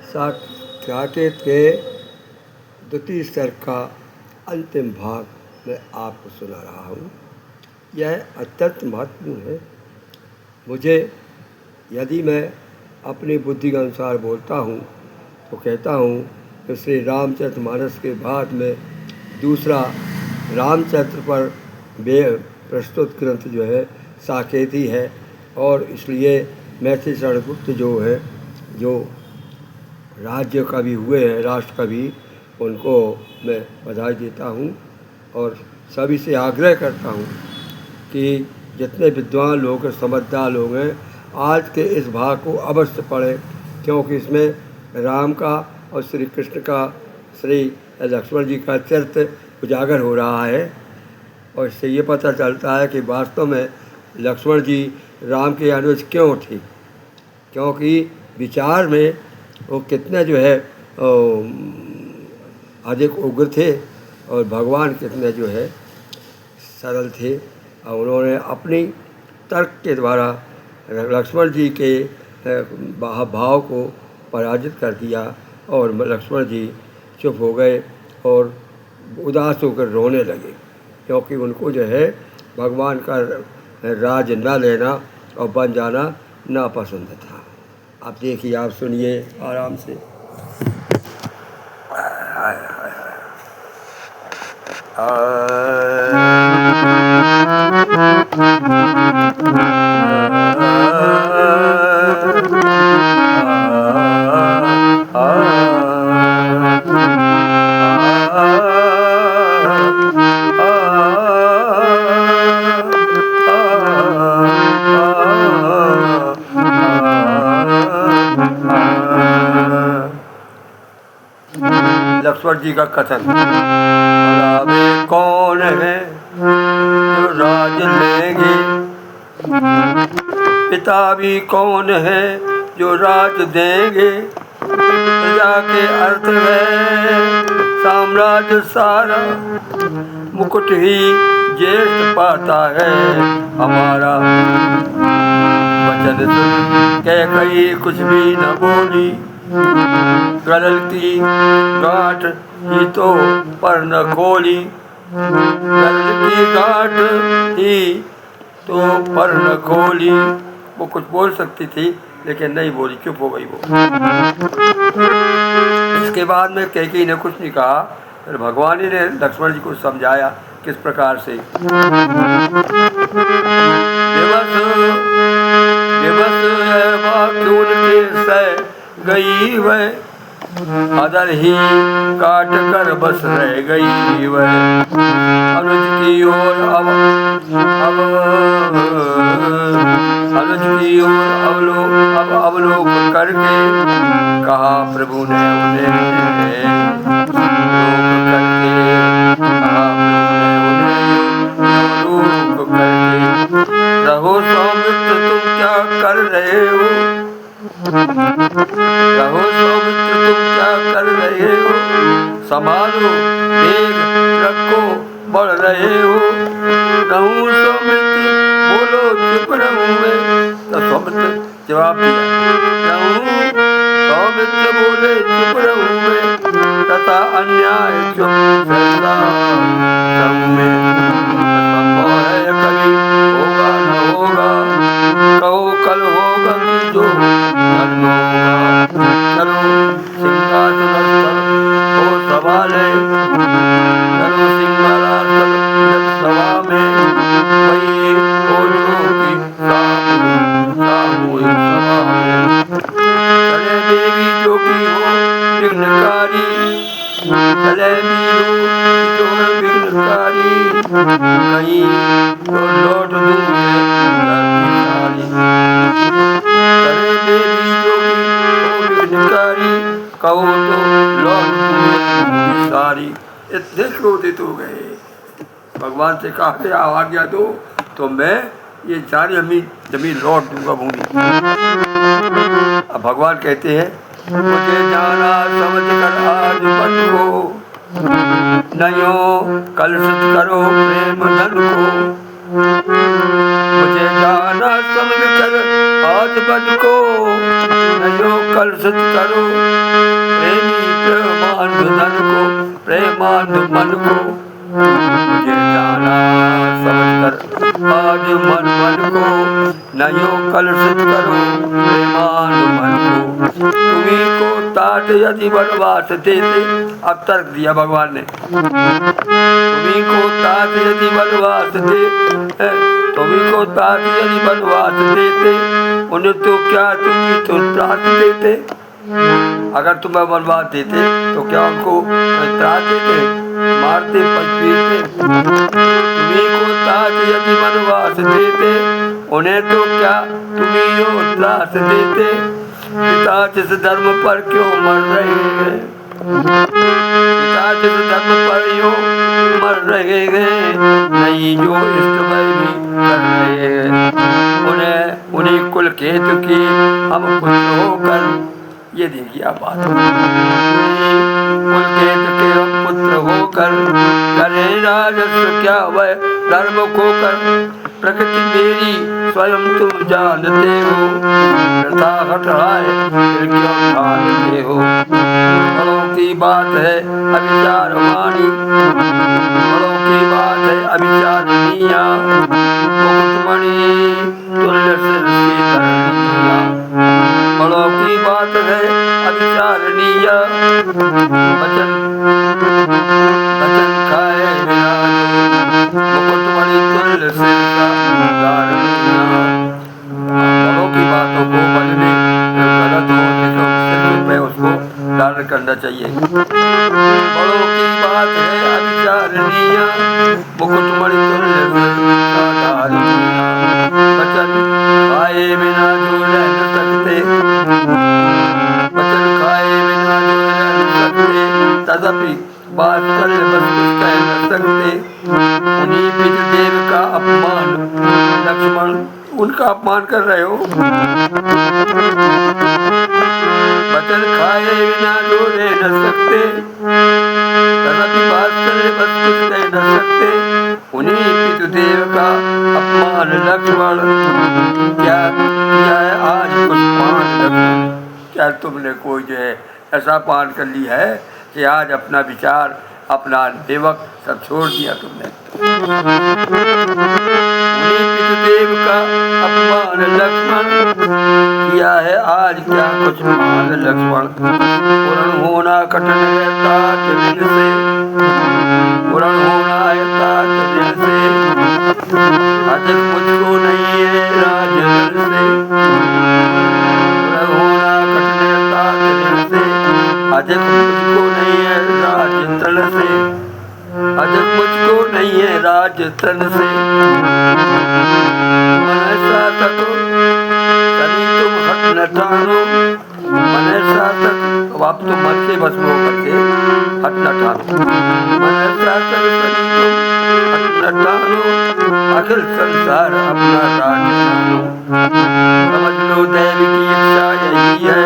साकेत के द्वितीय स्तर का अंतिम भाग मैं आपको सुना रहा हूँ। यह अत्यंत महत्वपूर्ण है। मुझे यदि मैं अपनी बुद्धि के अनुसार बोलता हूँ तो कहता हूँ कि श्री रामचरितमानस के बाद में दूसरा रामचरित्र पर प्रस्तुत ग्रंथ जो है साकेत ही है, और इसलिए मैथिली शरण गुप्त जो है, जो राज्य कवि हुए हैं, राष्ट्र कवि, उनको मैं बधाई देता हूँ और सभी से आग्रह करता हूँ कि जितने विद्वान लोग हैं, समझदार लोग हैं, आज के इस भाग को अवश्य पढ़ें, क्योंकि इसमें राम का और श्री कृष्ण का, श्री लक्ष्मण जी का चरित्र उजागर हो रहा है। और इससे ये पता चलता है कि वास्तव में लक्ष्मण जी राम के अनुज क्यों थे, क्योंकि विचार में वो कितने जो है अधिक उग्र थे और भगवान कितने जो है सरल थे। और उन्होंने अपनी तर्क के द्वारा लक्ष्मण जी के भाव को पराजित कर दिया और लक्ष्मण जी चुप हो गए और उदास होकर रोने लगे, क्योंकि उनको जो है भगवान का राज न लेना और बन जाना नापसंद था। आप देखिए, आप सुनिए आराम से। लक्ष्मण जी का कथन। भला कौन है जो राज लेंगे, पिता भी कौन है जो राज देंगे। प्रजा के अर्थ है साम्राज्य सारा, मुकुट ही ज्येष्ठ पाता है हमारा। वचन सुन कैकेयी कुछ भी न बोली, गलल की गांठ ही तो पर न खोली। गलल की गांठ ही तो पर न खोली। वो कुछ बोल सकती थी लेकिन नहीं बोली, चुप हो गई वो। इसके बाद में कैकेयी ने कुछ नहीं कहा, फिर भगवान ही ने लक्ष्मण जी को समझाया किस प्रकार से। विवश है वाक्य उनके सह गई वह, अदर ही काट कर बस रह गई वह। अनुज की ओर अनुज की ओर अवलोक करके कहा प्रभु ने उन्हें रोक करके, रहो सौमित्र तुम क्या कर रहे हो, रहो सौमित्र तुम क्या कर रहे हो। संभालो वेग रखो बढ़ रहे हो। रहूं सौमित्र बोलो चुप रहूं मैं। तो सौमित्र जवाब दिया, रहूं सौमित्र बोले चुप रहूं मैं, तथा अन्याय चुप सहसा रहूं मैं। संभव है कभी होगा न होगा, कहो कल होगा कि जो कल होगा। चलो सिंहासन हो संभाले, चलो सिंहासन सभा में, वही ओझों की सामूहिक सभा में। चले देवी जोगी हो विघ्नकारी, चले वीरों जो विघ्नकारी, कहीं तो लौट दूँ चले देवी जोगी हो विघ्नकारी, कहो तो लौट दूँ सारी। इतने क्रोधित हो गए, भगवान से कहा कि आज्ञा दो तो मैं ये सारी जमीन लौट दूंगा भूमि। अब भगवान कहते हैं, मुझे जाना समझ कर आज मत हो, नयो कलुषित करो प्रेम धन को। मुझे जाना समझ कर आज बन को, नयो कल सत करो प्रेमी प्रेमानंद धन को, प्रेमानंद मन को। मुझे जाना समझ कर आज मन को, नयो कल सत करो प्रेमानंद मन को। तुम्ही को तात यदि वनवास देते, अब तर्क दिया भगवान ने, तुम्ही को तात यदि वनवास दे, तुम्ही को तात यदि वनवास देते, उन्हें तो क्या तुम्ही तो त्रास देते। अगर तुम्हें वनवास देते तो क्या उनको त्रास देते, मारते पीटते। तुम्ही को तात यदि वनवास देते, उन्हें तो क्या तुम्ही यो त्रास देते। पिता जिस धर्म पर क्यों मर रहे हैं, पिता जिस धर्म पर यो मर रहे हैं, नहीं जो इष्ट भी कर रहे हैं। उन्हीं कुल केतु की हम पुत्र होकर, ये देखिए आप बात, कुल केतु के हम पुत्र होकर, करें राजस्व क्या वह धर्म को कर। प्रकृति मेरी स्वयं तुम जानते हो, प्रथा हटाए फिर क्यों ठानते हो। बड़ों की बात है अविचार वाणी, बड़ों की बात है अविचारणीया, मुकुटमणि तुल्य सिर की धरणीया। बड़ों की बात है अविचारणीय, वचन खाए बिना मुकुटमणि तुल्य सिर का धारणीया। बड़ों की बातों को बजने गलत हो तो उसको धारण करना चाहिए। बड़ों की बात है अविचारणीय, मुकुटमणि तुल्य सिर का धारणीया। वचन खाए बिना जो रह न सकते, वचन खाए बिना जो रह न सकते, तदपि वात्सल्य बस कुछ कह न सकते। उन्हीं पितृदेव का अपमान लक्ष्मण, उनका अपमान कर रहे हो। वचन खाए बिना जो रह न सकते, तदपि वात्सल्य बस कुछ कह न सकते। उन्हीं पितृदेव का अपमान लक्ष्मण, क्या किया है आज कुछ पान लक्ष्मण। क्या तुमने कोई जो है ऐसा पान कर ली है कि आज अपना विचार अपना देवक सब छोड़ दिया तुमने। उन्हीं पितृदेव का अपमान लक्ष्मण, किया है आज क्या कुछ मान लक्ष्मण। पूर्ण होना कठिन है तात दिन से, पूर्ण होना है तात दिन से, अधिक मुझको नहीं है राजधन से। पूर्ण होना कठिन है तात दिन से, अधिक मुझको नहीं है राजधन से, अधिक मुझको नहीं है राजधन से। मन ऐसा तक सनी तुम हट न ठानो, मन ऐसा तक, अब आप तो मन के बस में होकर के हट न ठानो। मन ऐसा तक सनी तुम हट न ठानो, अखिल संसार अपना राज जानो। समझ लो देव की इच्छा यही है,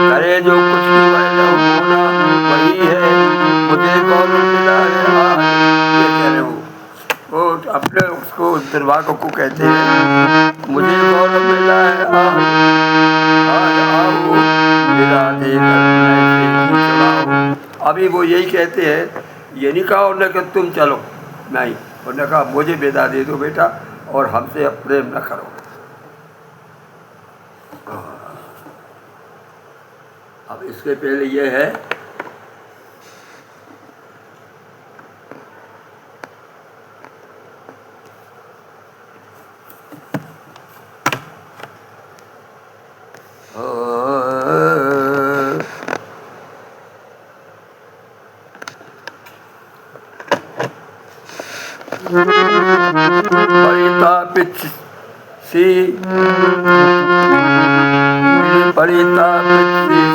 करे जो कुछ भी वह होना वही है। मुझे गौरव मिला है आज, ये कह रहे हो वो अपने उसको दुर्भाग्य को कहते हैं। मुझे गौरव मिला है आज, आज आओ विदा देकर चलाओ। अभी वो यही कहते हैं, ये नहीं कहा उन्होंने कि तुम चलो, नहीं, उन्होंने कहा मुझे विदा दे दो बेटा और हमसे अब प्रेम न करो। अब इसके पहले ये है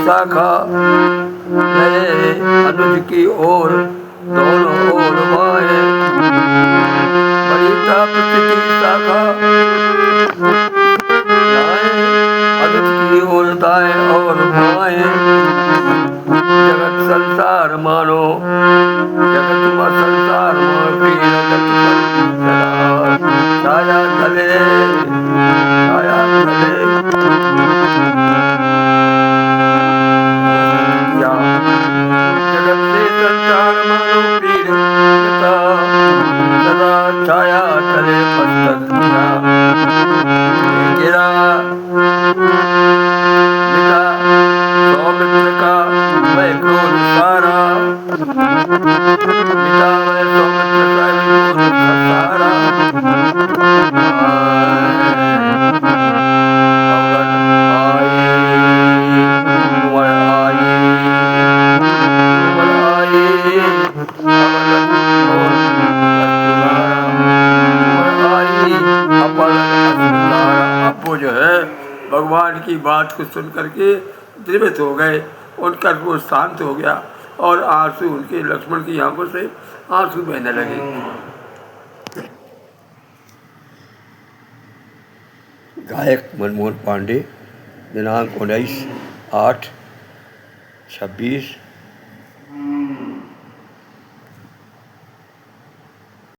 शाखा नए अनुज की ओर दोनों ओर वाए। बड़ी तापत की शाखा नए अनुज की ओर दाए और बाएं। जगत संसार मानो, जगत संसार मानो की रगत पर छाया तले या जगत से संसार मानो पीर पिता सदा छाया तले मस्तक गिरा गिरा मिटा सौमित्र का वह क्रोध सारा मिटा वह सौमित्र का वह क्रोध सारा जो है भगवान की बात को सुन करके द्रवित हो गए, उनका वो शांत हो गया और आंसू उनके लक्ष्मण की आंखों से आंसू बहने लगे। गायक मनमोहन पांडे, दिनांक 19/8/26